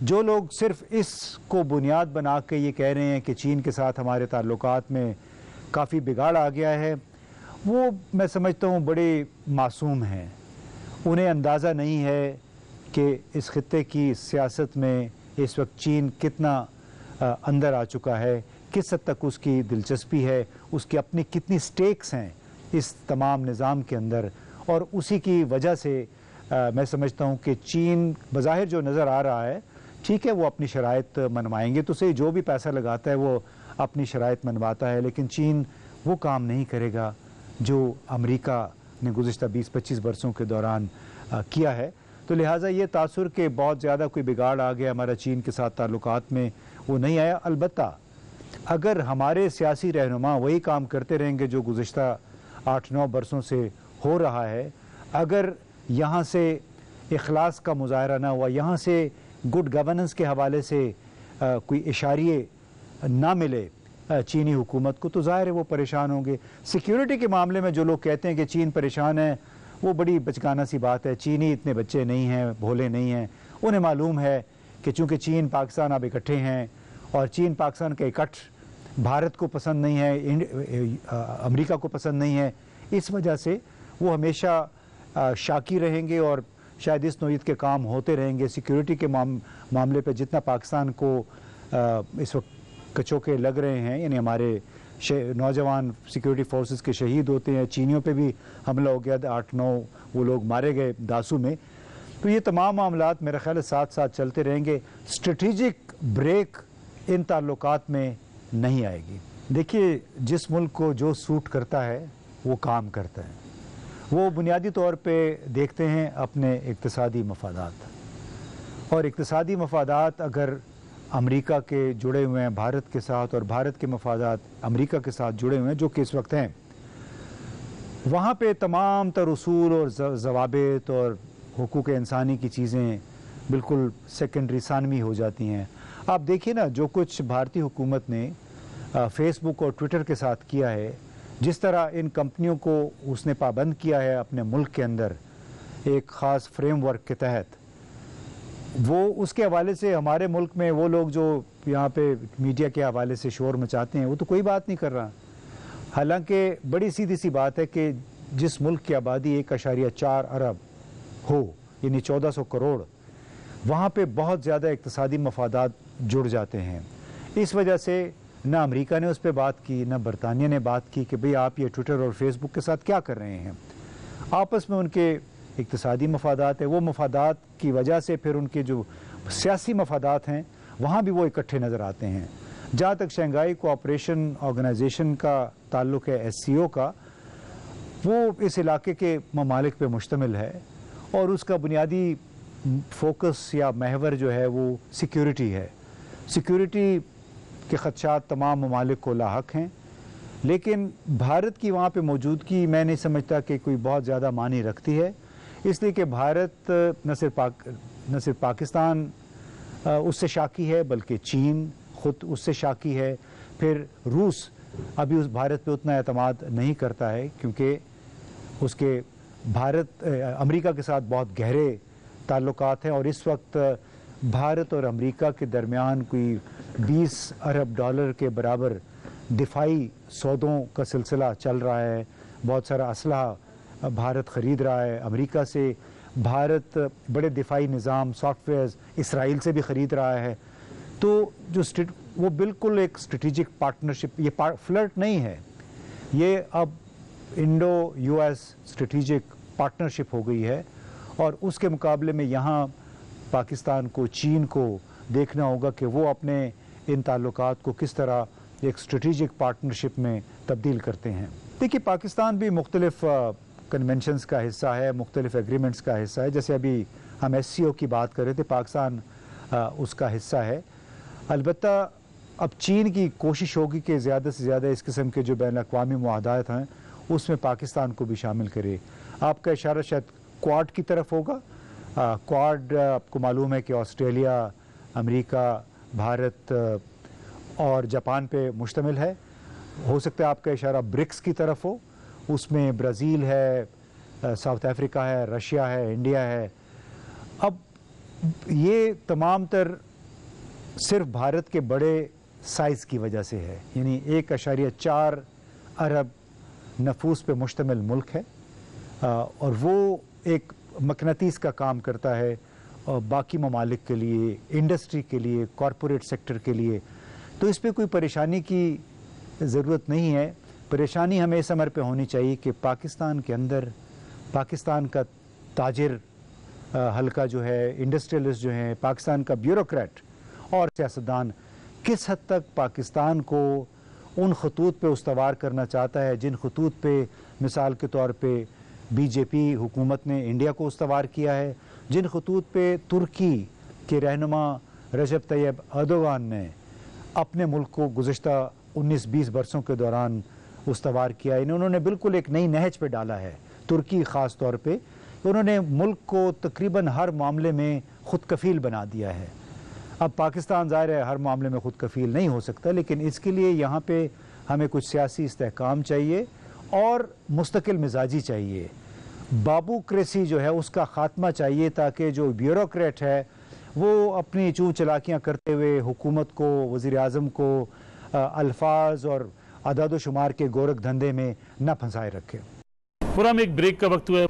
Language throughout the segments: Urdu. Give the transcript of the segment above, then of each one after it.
جو لوگ صرف اس کو بنیاد بنا کے یہ کہہ رہے ہیں کہ چین کے ساتھ ہمارے تعلقات میں کافی بگاڑ آ گیا ہے، وہ میں سمجھتا ہوں بڑے معصوم ہیں۔ انہیں اندازہ نہیں ہے کہ اس خطے کی سیاست میں اس وقت چین کتنا اندر آ چکا ہے، کس حد تک اس کی دلچسپی ہے، اس کی اپنی کتنی سٹیکس ہیں اس تمام نظام کے اندر، اور اسی کی وجہ سے میں سمجھتا ہوں کہ چین بظاہر جو نظر آ رہا ہے، ٹھیک ہے وہ اپنی شرائط منوائیں گے تو صحیح، جو بھی پیسہ لگاتا ہے وہ اپنی شرائط منواتا ہے، لیکن چین وہ کام نہیں کرے گا جو امریکہ نے گزشتہ 20-25 برسوں کے دوران کیا ہے۔ تو لہٰذا یہ تاثر کہ بہت زیادہ کوئی بگاڑ آ گیا ہمارا چین کے ساتھ تعلقات میں، وہ نہیں آیا۔ البتہ اگر ہمارے سیاسی رہنما وہی کام کرتے رہیں گے جو گزشتہ 8-9 برسوں سے ہو رہا ہے، اگر یہاں سے اخلاص کا مظاہرہ نہ ہوا، یہاں سے گڈ گورننس کے حوالے سے کوئی اشاریے نہ ملے چینی حکومت کو، تو ظاہر ہے وہ پریشان ہوں گے۔ سیکیورٹی کے معاملے میں جو لوگ کہتے ہیں کہ چین پریشان ہے، وہ بڑی بچگانہ سی بات ہے۔ چینی اتنے بچے نہیں ہیں، بھولے نہیں ہیں، انہیں معلوم ہے کہ چونکہ چین پاکستان اب اکٹھے ہیں اور چین پاکستان کا اکٹھ بھارت کو پسند نہیں ہے، امریکہ کو پسند نہیں ہے، اس وجہ سے وہ ہمیشہ شاکی رہیں گے اور شاید اس نوعیت کے کام ہوتے رہیں گے۔ سیکیورٹی کے معاملے پہ جتنا پاکستان کو اس وقت کچوکے لگ رہے ہیں، یعنی ہمارے نوجوان سیکیورٹی فورسز کے شہید ہوتے ہیں، چینیوں پہ بھی حملہ ہو گیا، 8-9 وہ لوگ مارے گئے داسو میں، تو یہ تمام معاملات میرا خیال ہے ساتھ ساتھ چلتے رہیں گے۔ اسٹریٹجک بریک ان تعلقات میں نہیں آئے گی۔ دیکھیے، جس ملک کو جو سوٹ کرتا ہے وہ کام کرتا ہے۔ وہ بنیادی طور پہ دیکھتے ہیں اپنے اقتصادی مفادات، اور اقتصادی مفادات اگر امریکہ کے جڑے ہوئے ہیں بھارت کے ساتھ، اور بھارت کے مفادات امریکہ کے ساتھ جڑے ہوئے ہیں جو کہ اس وقت ہیں، وہاں پہ تمام تر اصول اور ضوابط اور حقوق انسانی کی چیزیں بالکل سیکنڈری ثانوی ہو جاتی ہیں۔ آپ دیکھیے نا، جو کچھ بھارتی حکومت نے فیس بک اور ٹویٹر کے ساتھ کیا ہے، جس طرح ان کمپنیوں کو اس نے پابند کیا ہے اپنے ملک کے اندر ایک خاص فریم ورک کے تحت، وہ اس کے حوالے سے ہمارے ملک میں وہ لوگ جو یہاں پہ میڈیا کے حوالے سے شور مچاتے ہیں، وہ تو کوئی بات نہیں کر رہا۔ حالانکہ بڑی سیدھی سی بات ہے کہ جس ملک کی آبادی 1.4 ارب ہو، یعنی 1400 کروڑ، وہاں پہ بہت زیادہ اقتصادی مفادات جڑ جاتے ہیں۔ اس وجہ سے نہ امریکہ نے اس پہ بات کی، نہ برطانیہ نے بات کی کہ بھئی آپ یہ ٹویٹر اور فیس بک کے ساتھ کیا کر رہے ہیں۔ آپس میں ان کے اقتصادی مفادات ہیں، وہ مفادات کی وجہ سے پھر ان کے جو سیاسی مفادات ہیں وہاں بھی وہ اکٹھے نظر آتے ہیں۔ جہاں تک شنگھائی کوآپریشن آرگنائزیشن کا تعلق ہے، SCO کا، وہ اس علاقے کے ممالک پہ مشتمل ہے، اور اس کا بنیادی فوکس یا محور جو ہے وہ سیکیورٹی ہے۔ سیکیورٹی کے خدشات تمام ممالک کو لاحق ہیں، لیکن بھارت کی وہاں پہ موجودگی میں نہیں سمجھتا کہ کوئی بہت زیادہ معنی رکھتی ہے، اس لیے کہ بھارت نہ صرف پاکستان اس سے شاکی ہے، بلکہ چین خود اس سے شاکی ہے، پھر روس ابھی اس بھارت پہ اتنا اعتماد نہیں کرتا ہے کیونکہ اس کے امریکہ کے ساتھ بہت گہرے تعلقات ہیں، اور اس وقت بھارت اور امریکہ کے درمیان کوئی 20 ارب ڈالر کے برابر دفاعی سودوں کا سلسلہ چل رہا ہے۔ بہت سارا اسلحہ بھارت خرید رہا ہے امریکہ سے، بھارت بڑے دفاعی نظام سافٹ ویئرز اسرائیل سے بھی خرید رہا ہے، تو جو وہ بالکل ایک اسٹریٹجک پارٹنرشپ، یہ فلرٹ نہیں ہے، یہ اب انڈو US اسٹریٹجک پارٹنرشپ ہو گئی ہے، اور اس کے مقابلے میں یہاں پاکستان کو، چین کو دیکھنا ہوگا کہ وہ اپنے ان تعلقات کو کس طرح ایک اسٹریٹجک پارٹنرشپ میں تبدیل کرتے ہیں۔ دیکھیے، پاکستان بھی مختلف کنونشنز کا حصہ ہے، مختلف ایگریمنٹس کا حصہ ہے، جیسے ابھی ہم SCO کی بات کر رہے تھے، پاکستان اس کا حصہ ہے۔ البتہ اب چین کی کوشش ہوگی کہ زیادہ سے زیادہ اس قسم کے جو بین الاقوامی معاہدات ہیں اس میں پاکستان کو بھی شامل کرے۔ آپ کا اشارہ شاید کوارڈ کی طرف ہوگا۔ کوارڈ آپ کو معلوم ہے کہ آسٹریلیا، امریکہ، بھارت اور جاپان پہ مشتمل ہے۔ ہو سکتا ہے آپ کا اشارہ برکس کی طرف ہو، اس میں برازیل ہے، ساؤتھ افریقہ ہے، رشیا ہے، انڈیا ہے۔ اب یہ تمام تر صرف بھارت کے بڑے سائز کی وجہ سے ہے، یعنی 1.4 ارب نفوس پہ مشتمل ملک ہے، اور وہ ایک مقناطیس کا کام کرتا ہے باقی ممالک کے لیے، انڈسٹری کے لیے، کارپوریٹ سیکٹر کے لیے. تو اس پہ کوئی پریشانی کی ضرورت نہیں ہے. پریشانی ہمیں اس امر پہ ہونی چاہیے کہ پاکستان کے اندر پاکستان کا تاجر حلقہ جو ہے، انڈسٹریلسٹ جو ہیں، پاکستان کا بیوروکریٹ اور سیاستدان کس حد تک پاکستان کو ان خطوط پہ استوار کرنا چاہتا ہے جن خطوط پہ مثال کے طور پہ بی جے پی حکومت نے انڈیا کو استوار کیا ہے، جن خطوط پہ ترکی کے رہنما رجب طیب ایردوغان نے اپنے ملک کو گزشتہ 19-20 برسوں کے دوران استوار کیا ہے. انہوں نے بالکل ایک نئی نہج پہ ڈالا ہے. ترکی خاص طور پہ انہوں نے ملک کو تقریباً ہر معاملے میں خود کفیل بنا دیا ہے. اب پاکستان ظاہر ہے ہر معاملے میں خود کفیل نہیں ہو سکتا، لیکن اس کے لیے یہاں پہ ہمیں کچھ سیاسی استحکام چاہیے اور مستقل مزاجی چاہیے. بابوکریسی جو ہے اس کا خاتمہ چاہیے تاکہ جو بیوروکریٹ ہے وہ اپنی چون چلاکیاں کرتے ہوئے حکومت کو، وزیر اعظم کو الفاظ اور اعداد و شمار کے گورکھ دھندے میں نہ پھنسائے رکھے. پورا میں ایک بریک کا وقت ہوا ہے.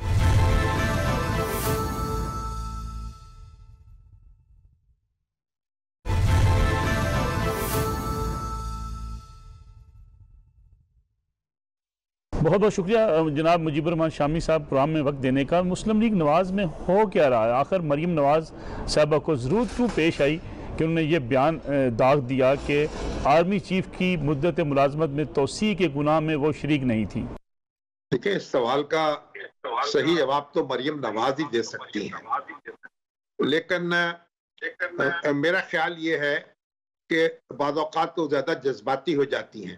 بہت بہت شکریہ جناب مجیب الرحمان شامی صاحب پروگرام میں وقت دینے کا. مسلم لیگ نواز میں ہو کیا رہا ہے؟ آخر مریم نواز صاحبہ کو ضرورت کیوں پیش آئی کہ انہوں نے یہ بیان داغ دیا کہ آرمی چیف کی مدت ملازمت میں توسیع کے گناہ میں وہ شریک نہیں تھی؟ دیکھیں، اس سوال کا صحیح جواب تو مریم نواز ہی دے سکتی ہیں، لیکن میرا خیال یہ ہے کہ بعض اوقات تو زیادہ جذباتی ہو جاتی ہیں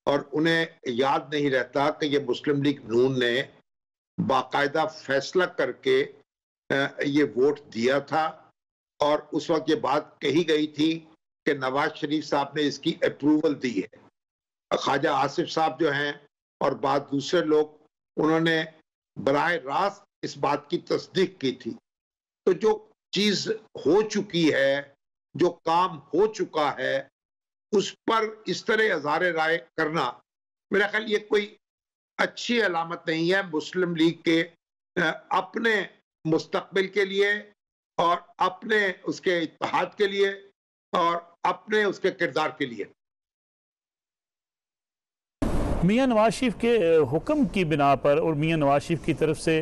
اور انہیں یاد نہیں رہتا کہ یہ مسلم لیگ نون نے باقاعدہ فیصلہ کر کے یہ ووٹ دیا تھا، اور اس وقت یہ بات کہی گئی تھی کہ نواز شریف صاحب نے اس کی اپروول دی ہے. خواجہ آصف صاحب جو ہیں اور بعض دوسرے لوگ، انہوں نے براہ راست اس بات کی تصدیق کی تھی. تو جو چیز ہو چکی ہے، جو کام ہو چکا ہے، اس پر اس طرح اظہار رائے کرنا میرا خیال یہ کوئی اچھی علامت نہیں ہے مسلم لیگ کے اپنے مستقبل کے لیے اور اپنے اس کے اتحاد کے لیے اور اپنے اس کے کردار کے لیے. میاں نواز شریف کے حکم کی بنا پر اور میاں نواز شریف کی طرف سے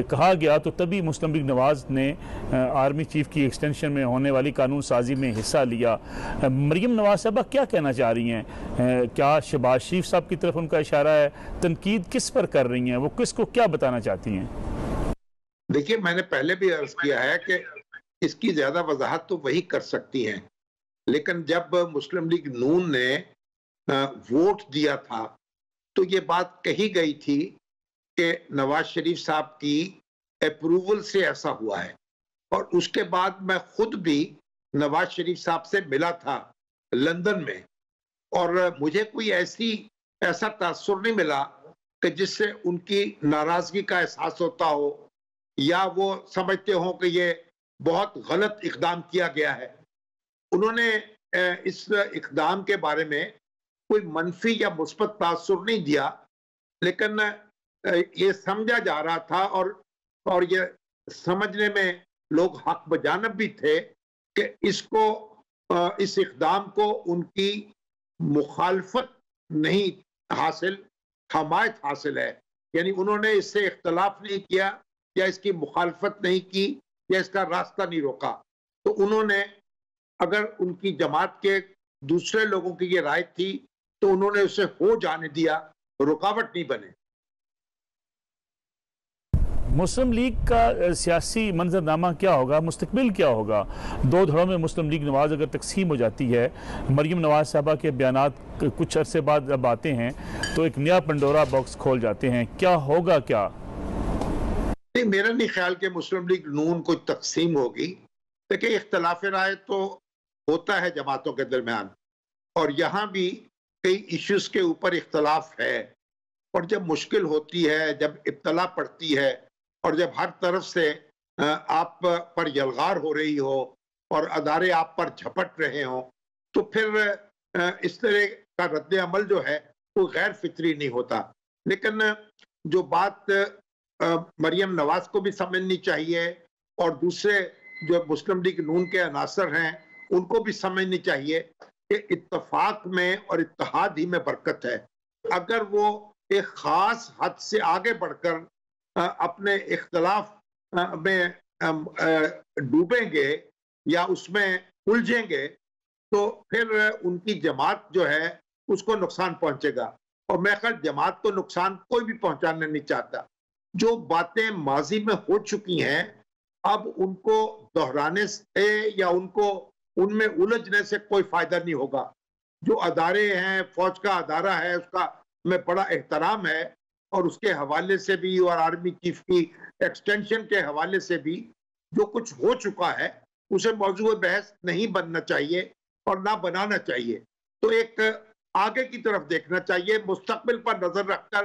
کہا گیا تو تبھی مسلم لیگ نواز نے آرمی چیف کی ایکسٹینشن میں ہونے والی قانون سازی میں حصہ لیا. مریم نواز صاحبہ کیا کہنا چاہ رہی ہیں؟ کیا شہباز شریف صاحب کی طرف ان کا اشارہ ہے؟ تنقید کس پر کر رہی ہیں؟ وہ کس کو کیا بتانا چاہتی ہیں؟ دیکھیے، میں نے پہلے بھی عرض کیا ہے کہ اس کی زیادہ وضاحت تو وہی کر سکتی ہیں، لیکن جب مسلم لیگ نون نے ووٹ دیا تھا تو یہ بات کہی گئی تھی کہ نواز شریف صاحب کی اپروول سے ایسا ہوا ہے. اور اس کے بعد میں خود بھی نواز شریف صاحب سے ملا تھا لندن میں، اور مجھے کوئی ایسا تاثر نہیں ملا کہ جس سے ان کی ناراضگی کا احساس ہوتا ہو یا وہ سمجھتے ہوں کہ یہ بہت غلط اقدام کیا گیا ہے. انہوں نے اس اقدام کے بارے میں کوئی منفی یا مثبت تاثر نہیں دیا، لیکن یہ سمجھا جا رہا تھا اور یہ سمجھنے میں لوگ حق بجانب بھی تھے کہ اس اقدام کو ان کی مخالفت نہیں حاصل، حمایت حاصل ہے. یعنی انہوں نے اس سے اختلاف نہیں کیا یا اس کی مخالفت نہیں کی یا اس کا راستہ نہیں روکا. تو انہوں نے، اگر ان کی جماعت کے دوسرے لوگوں کی یہ رائے تھی تو انہوں نے اسے ہو جانے دیا، رکاوٹ نہیں بنے. مسلم لیگ کا سیاسی منظرنامہ کیا ہوگا؟ مستقبل کیا ہوگا؟ دو دھڑوں میں مسلم لیگ نواز اگر تقسیم ہو جاتی ہے، مریم نواز صاحبہ کے بیانات کچھ عرصے بعد جب آتے ہیں تو ایک نیا پنڈورا باکس کھول جاتے ہیں. کیا ہوگا؟ کیا نہیں، میرا نہیں خیال کہ مسلم لیگ نون کوئی تقسیم ہوگی. دیکھیں، اختلاف رائے تو ہوتا ہے جماعتوں کے درمیان، اور یہاں بھی کئی ایشوز کے اوپر اختلاف ہے، اور جب مشکل ہوتی ہے، جب ابتلا پڑتی ہے، اور جب ہر طرف سے آپ پر یلغار ہو رہی ہو اور ادارے آپ پر جھپٹ رہے ہوں تو پھر اس طرح کا رد عمل جو ہے وہ غیر فطری نہیں ہوتا. لیکن جو بات مریم نواز کو بھی سمجھنی چاہیے اور دوسرے جو مسلم لیگ نون کے عناصر ہیں ان کو بھی سمجھنی چاہیے کہ اتفاق میں اور اتحاد ہی میں برکت ہے. اگر وہ ایک خاص حد سے آگے بڑھ کر اپنے اختلاف میں ڈوبیں گے یا اس میں الجھیں گے تو پھر ان کی جماعت جو ہے اس کو نقصان پہنچے گا. اور میں خیال جماعت کو نقصان کوئی بھی پہنچانا نہیں چاہتا. جو باتیں ماضی میں ہو چکی ہیں اب ان کو دہرانے سے یا ان میں الجھنے سے کوئی فائدہ نہیں ہوگا. جو ادارے ہیں، فوج کا ادارہ ہے، اس کا میں بڑا احترام ہے اور اس کے حوالے سے بھی اور آرمی چیف کی ایکسٹینشن کے حوالے سے بھی جو کچھ ہو چکا ہے اسے موضوع بحث نہیں بننا چاہیے اور نہ بنانا چاہیے. تو ایک آگے کی طرف دیکھنا چاہیے، مستقبل پر نظر رکھ کر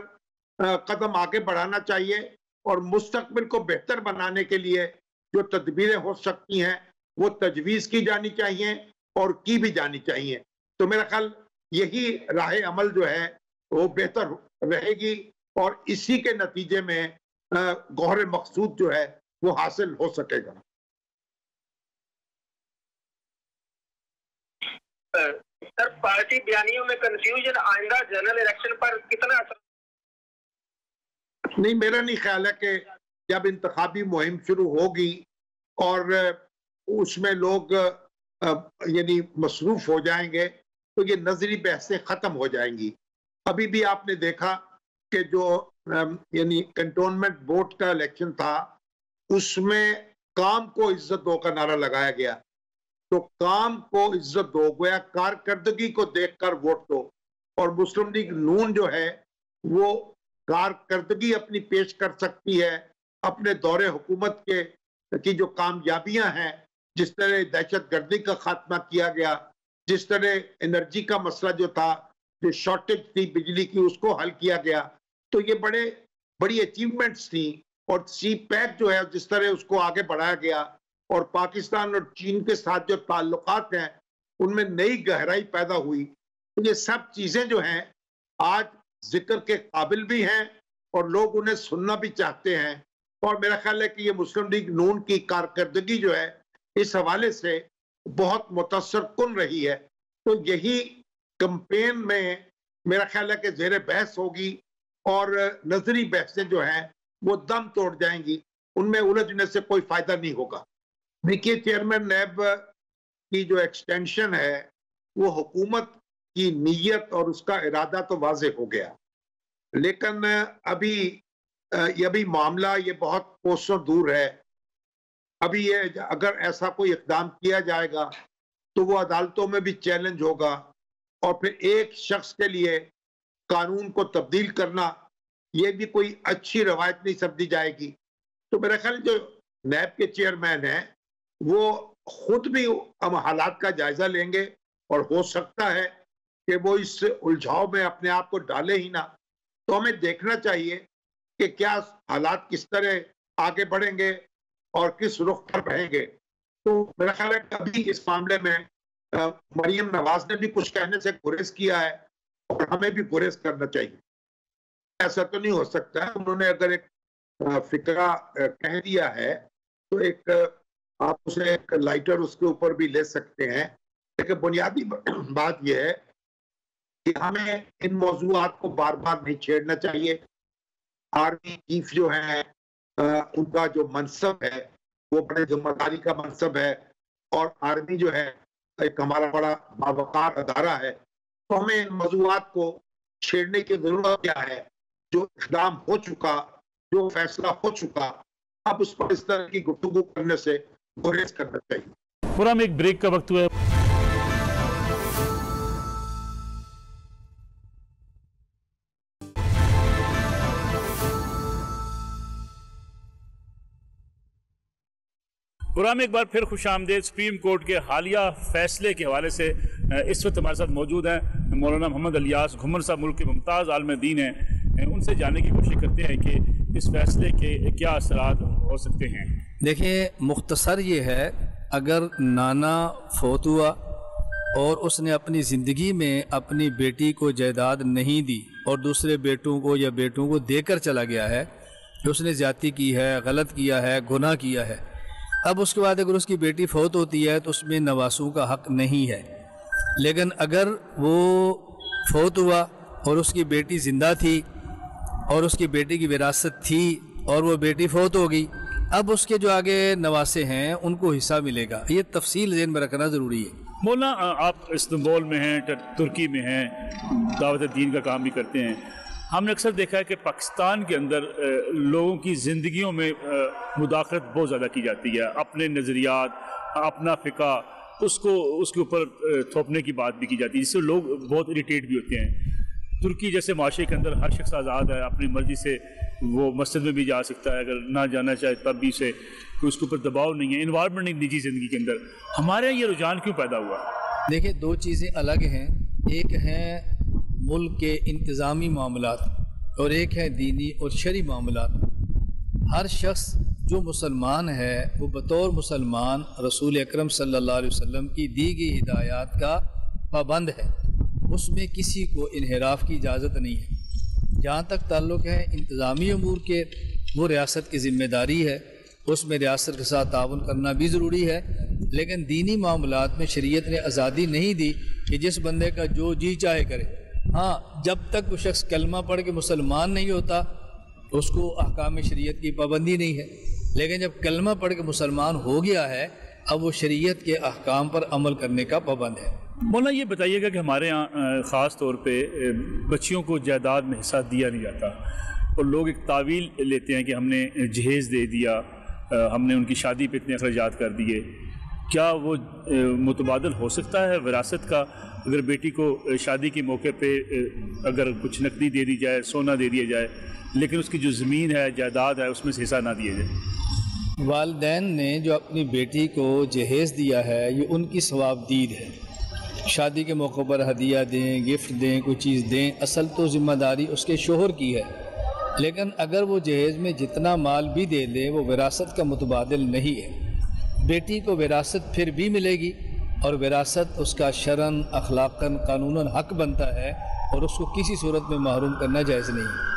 قدم آگے بڑھانا چاہیے اور مستقبل کو بہتر بنانے کے لیے جو تدبیریں ہو سکتی ہیں وہ تجویز کی جانی چاہیے اور کی بھی جانی چاہیے. تو میرا خیال یہی راہ عمل جو ہے وہ بہتر رہے گی اور اسی کے نتیجے میں گوہر مقصود جو ہے وہ حاصل ہو سکے گا. سر پارٹی بیانیوں میں کنفیوژن آئندہ جنرل الیکشن پر کتنا اثر؟ نہیں، میرا نہیں خیال ہے کہ جب انتخابی مہم شروع ہوگی اور اس میں لوگ یعنی مصروف ہو جائیں گے تو یہ نظری بحثیں ختم ہو جائیں گی. ابھی بھی آپ نے دیکھا کہ جو یعنی کنٹونمنٹ بورڈ کا الیکشن تھا اس میں کام کو عزت دو کا نعرہ لگایا گیا. تو کام کو عزت دو گویا کارکردگی کو دیکھ کر ووٹ دو. اور مسلم لیگ نون جو ہے وہ کارکردگی اپنی پیش کر سکتی ہے، اپنے دور حکومت کی جو کامیابیاں ہیں، جس طرح دہشت گردی کا خاتمہ کیا گیا، جس طرح انرجی کا مسئلہ جو تھا، جو شارٹیج تھی بجلی کی، اس کو حل کیا گیا. تو یہ بڑی اچیومنٹس تھیں. اور سی پیک جو ہے جس طرح اس کو آگے بڑھایا گیا اور پاکستان اور چین کے ساتھ جو تعلقات ہیں ان میں نئی گہرائی پیدا ہوئی. یہ سب چیزیں جو ہیں آج ذکر کے قابل بھی ہیں اور لوگ انہیں سننا بھی چاہتے ہیں. اور میرا خیال ہے کہ یہ مسلم لیگ نون کی کارکردگی جو ہے اس حوالے سے بہت متاثر کن رہی ہے. تو یہی کمپین میں میرا خیال ہے کہ زیر بحث ہوگی اور نظری بحثیں جو ہیں وہ دم توڑ جائیں گی، ان میں الجھنے سے کوئی فائدہ نہیں ہوگا. دیکھیے چیئرمین نیب کی جو ایکسٹینشن ہے وہ حکومت کی نیت اور اس کا ارادہ تو واضح ہو گیا، لیکن ابھی معاملہ یہ بہت کوسوں دور ہے. ابھی یہ اگر ایسا کوئی اقدام کیا جائے گا تو وہ عدالتوں میں بھی چیلنج ہوگا اور پھر ایک شخص کے لیے قانون کو تبدیل کرنا یہ بھی کوئی اچھی روایت نہیں سمجھی جائے گی. تو میرا خیال جو نیب کے چیئرمین ہیں وہ خود بھی حالات کا جائزہ لیں گے اور ہو سکتا ہے کہ وہ اس الجھاؤ میں اپنے آپ کو ڈالے ہی نہ. تو ہمیں دیکھنا چاہیے کہ کیا حالات کس طرح آگے بڑھیں گے اور کس رخ پر بڑھیں گے. تو میرا خیال ہے کہ ابھی اس معاملے میں مریم نواز نے بھی کچھ کہنے سے گریز کیا ہے اور ہمیں بھی گریز کرنا چاہیے. ایسا تو نہیں ہو سکتا ہے، انہوں نے اگر ایک فکرہ کہہ دیا ہے تو ایک آپ اسے ایک لائٹر اس کے اوپر بھی لے سکتے ہیں. لیکن بنیادی بات یہ ہے کہ ہمیں ان موضوعات کو بار بار نہیں چھیڑنا چاہیے. آرمی چیف جو ہیں ان کا جو منصب ہے وہ بڑے ذمہ داری کا منصب ہے اور آرمی جو ہے ایک ہمارا بڑا باوقار ادارہ ہے. تو ہمیں ان موضوعات کو چھیڑنے کی ضرورت کیا ہے؟ جو اقدام ہو چکا، جو فیصلہ ہو چکا، اب اس پر اس طرح کی گفتگو کرنے سے گریز کرنا چاہیے. پورا میں ایک بریک کا وقت ہوا ہے. پروگرام ایک بار پھر خوش آمدید. سپریم کورٹ کے حالیہ فیصلے کے حوالے سے اس وقت ہمارے ساتھ موجود ہیں مولانا محمد الیاس گھمر صاحب، ملک کے ممتاز عالم دین ہیں. ان سے جاننے کی کوشش کرتے ہیں کہ اس فیصلے کے کیا اثرات ہو سکتے ہیں. دیکھیں، مختصر یہ ہے اگر نانا فوت ہوا اور اس نے اپنی زندگی میں اپنی بیٹی کو جائیداد نہیں دی اور دوسرے بیٹوں کو یا بیٹوں کو دے کر چلا گیا ہے تو اس نے زیادتی کی ہے، غلط کیا ہے، گناہ کیا ہے، اب اس کے بعد اگر اس کی بیٹی فوت ہوتی ہے تو اس میں نواسوں کا حق نہیں ہے۔ لیکن اگر وہ فوت ہوا اور اس کی بیٹی زندہ تھی اور اس کی بیٹی کی وراثت تھی اور وہ بیٹی فوت ہو گئی، اب اس کے جو آگے نواسے ہیں ان کو حصہ ملے گا۔ یہ تفصیل ذہن میں رکھنا ضروری ہے۔ مولانا آپ استنبول میں ہیں، ترکی میں ہیں، دعوت دین کا کام بھی کرتے ہیں، ہم نے اکثر دیکھا ہے کہ پاکستان کے اندر لوگوں کی زندگیوں میں مداخلت بہت زیادہ کی جاتی ہے، اپنے نظریات، اپنا فقہ اس کے اوپر تھوپنے کی بات بھی کی جاتی ہے، جس سے لوگ بہت اریٹیٹ بھی ہوتے ہیں۔ ترکی جیسے معاشرے کے اندر ہر شخص آزاد ہے، اپنی مرضی سے وہ مسجد میں بھی جا سکتا ہے، اگر نہ جانا چاہے تب بھی سے کوئی اس کے اوپر دباؤ نہیں ہے، انوائرمنٹ نہیں نجی زندگی کے اندر۔ ہمارے یہاں یہ رجحان کیوں پیدا ہوا؟ دیکھیں، دو چیزیں الگ ہیں، ایک ہیں ملک کے انتظامی معاملات اور ایک ہے دینی اور شرعی معاملات۔ ہر شخص جو مسلمان ہے وہ بطور مسلمان رسول اکرم صلی اللہ علیہ وسلم کی دی گئی ہدایات کا پابند ہے، اس میں کسی کو انحراف کی اجازت نہیں ہے۔ جہاں تک تعلق ہے انتظامی امور کے، وہ ریاست کی ذمہ داری ہے، اس میں ریاست کے ساتھ تعاون کرنا بھی ضروری ہے، لیکن دینی معاملات میں شریعت نے آزادی نہیں دی کہ جس بندے کا جو جی چاہے کرے۔ ہاں، جب تک وہ شخص کلمہ پڑھ کے مسلمان نہیں ہوتا اس کو احکام شریعت کی پابندی نہیں ہے، لیکن جب کلمہ پڑھ کے مسلمان ہو گیا ہے اب وہ شریعت کے احکام پر عمل کرنے کا پابند ہے۔ مولانا یہ بتائیے گا کہ ہمارے ہاں خاص طور پہ بچیوں کو جائیداد میں حصہ دیا نہیں جاتا اور لوگ ایک تعویل لیتے ہیں کہ ہم نے جہیز دے دیا، ہم نے ان کی شادی پہ اتنے اخراجات کر دیے۔ کیا وہ متبادل ہو سکتا ہے وراثت کا؟ اگر بیٹی کو شادی کے موقع پہ اگر کچھ نقدی دے دی جائے، سونا دے دیا جائے، لیکن اس کی جو زمین ہے، جائیداد ہے، اس میں سے حصہ نہ دیا جائے؟ والدین نے جو اپنی بیٹی کو جہیز دیا ہے یہ ان کی ثوابدید ہے۔ شادی کے موقع پر ہدیہ دیں، گفٹ دیں، کوئی چیز دیں، اصل تو ذمہ داری اس کے شوہر کی ہے، لیکن اگر وہ جہیز میں جتنا مال بھی دے دیں وہ وراثت کا متبادل نہیں ہے۔ بیٹی کو وراثت پھر بھی ملے گی اور وراثت اس کا شرعاً، اخلاقاً، قانوناً حق بنتا ہے اور اس کو کسی صورت میں محروم کرنا جائز نہیں ہے۔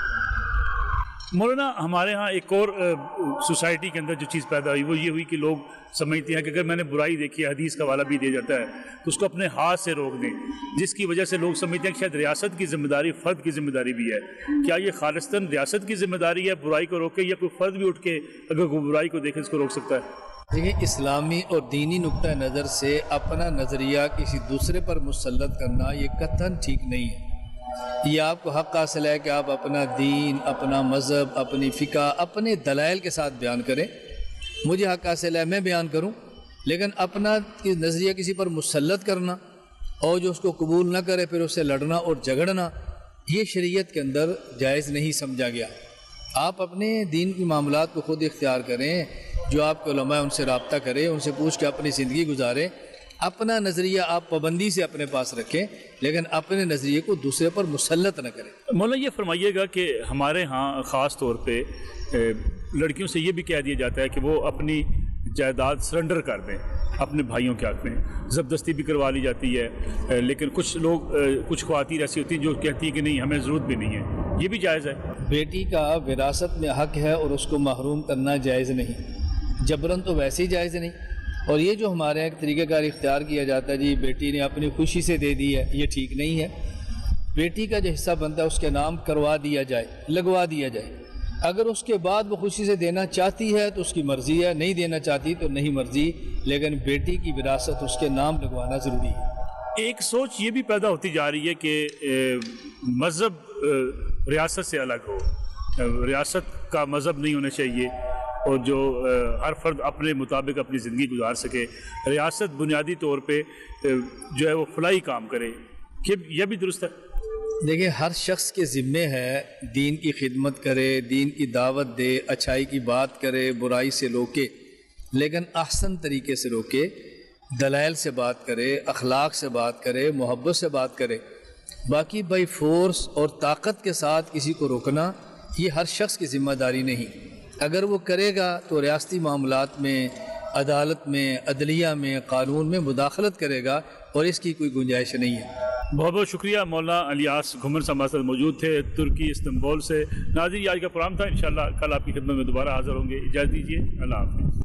مولانا ہمارے ہاں ایک اور سوسائٹی کے اندر جو چیز پیدا ہوئی وہ یہ ہوئی کہ لوگ سمجھتے ہیں کہ اگر میں نے برائی دیکھی ہے، حدیث کا حوالہ بھی دیا جاتا ہے، تو اس کو اپنے ہاتھ سے روک دیں، جس کی وجہ سے لوگ سمجھتے ہیں کہ شاید ریاست کی ذمہ داری فرد کی ذمہ داری بھی ہے۔ کیا یہ خالصتاً ریاست کی ذمہ داری ہے برائی کو روکے، یا کوئی فرد بھی اٹھ کے اگر کوئی برائی کو دیکھے اس کو روک سکتا ہے؟ دیکھیں، اسلامی اور دینی نقطہ نظر سے اپنا نظریہ کسی دوسرے پر مسلط کرنا یہ قطعاً ٹھیک نہیں ہے۔ یہ آپ کو حق حاصل ہے کہ آپ اپنا دین، اپنا مذہب، اپنی فقہ اپنے دلائل کے ساتھ بیان کریں۔ مجھے حق حاصل ہے میں بیان کروں، لیکن اپنا نظریہ کسی پر مسلط کرنا اور جو اس کو قبول نہ کرے پھر اس سے لڑنا اور جھگڑنا، یہ شریعت کے اندر جائز نہیں سمجھا گیا۔ آپ اپنے دین کی معاملات کو خود اختیار کریں، جو آپ کے علماء ان سے رابطہ کریں، ان سے پوچھ کے اپنی زندگی گزاریں۔ اپنا نظریہ آپ پابندی سے اپنے پاس رکھیں، لیکن اپنے نظریے کو دوسرے پر مسلط نہ کریں۔ مولانا یہ فرمائیے گا کہ ہمارے ہاں خاص طور پہ لڑکیوں سے یہ بھی کہہ دیا جاتا ہے کہ وہ اپنی جائیداد سرنڈر کر دیں اپنے بھائیوں کے حق میں، زبردستی بھی کروا لی جاتی ہے، لیکن کچھ لوگ، کچھ خواتین ایسی ہوتی ہیں جو کہتی ہیں کہ نہیں ہمیں ضرورت بھی نہیں ہے، یہ بھی جائز ہے؟ بیٹی کا وراثت میں حق ہے اور اس کو محروم کرنا جائز نہیں، جبراً تو ویسے ہی جائز نہیں۔ اور یہ جو ہمارے ایک طریقہ کار اختیار کیا جاتا ہے جی بیٹی نے اپنی خوشی سے دے دی ہے، یہ ٹھیک نہیں ہے۔ بیٹی کا جو حصہ بنتا ہے اس کے نام کروا دیا جائے، لگوا دیا جائے۔ اگر اس کے بعد وہ خوشی سے دینا چاہتی ہے تو اس کی مرضی ہے، نہیں دینا چاہتی تو نہیں مرضی، لیکن بیٹی کی وراثت اس کے نام لگوانا ضروری ہے۔ ایک سوچ یہ بھی پیدا ہوتی جا رہی ہے کہ مذہب ریاست سے الگ ہو، ریاست کا مذہب نہیں ہونا چاہیے اور جو ہر فرد اپنے مطابق اپنی زندگی گزار سکے، ریاست بنیادی طور پہ جو ہے وہ فلاحی کام کرے، کہ یہ بھی درست ہے؟ دیکھیں، ہر شخص کے ذمے ہے دین کی خدمت کرے، دین کی دعوت دے، اچھائی کی بات کرے، برائی سے روکے، لیکن احسن طریقے سے روکے، دلائل سے بات کرے، اخلاق سے بات کرے، محبت سے بات کرے۔ باقی بائی فورس اور طاقت کے ساتھ کسی کو روکنا یہ ہر شخص کی ذمہ داری نہیں۔ اگر وہ کرے گا تو ریاستی معاملات میں عدالت میں، عدلیہ میں، قانون میں مداخلت کرے گا، اور اس کی کوئی گنجائش نہیں ہے۔ بہت بہت شکریہ مولانا الیاس گھمر صاحب ہمارے ساتھ موجود تھے ترکی استنبول سے۔ ناظرین یہ آج کا پروگرام تھا، انشاءاللہ کل آپ کی خدمت میں دوبارہ حاضر ہوں گے، اجازت دیجیے، اللہ حافظ۔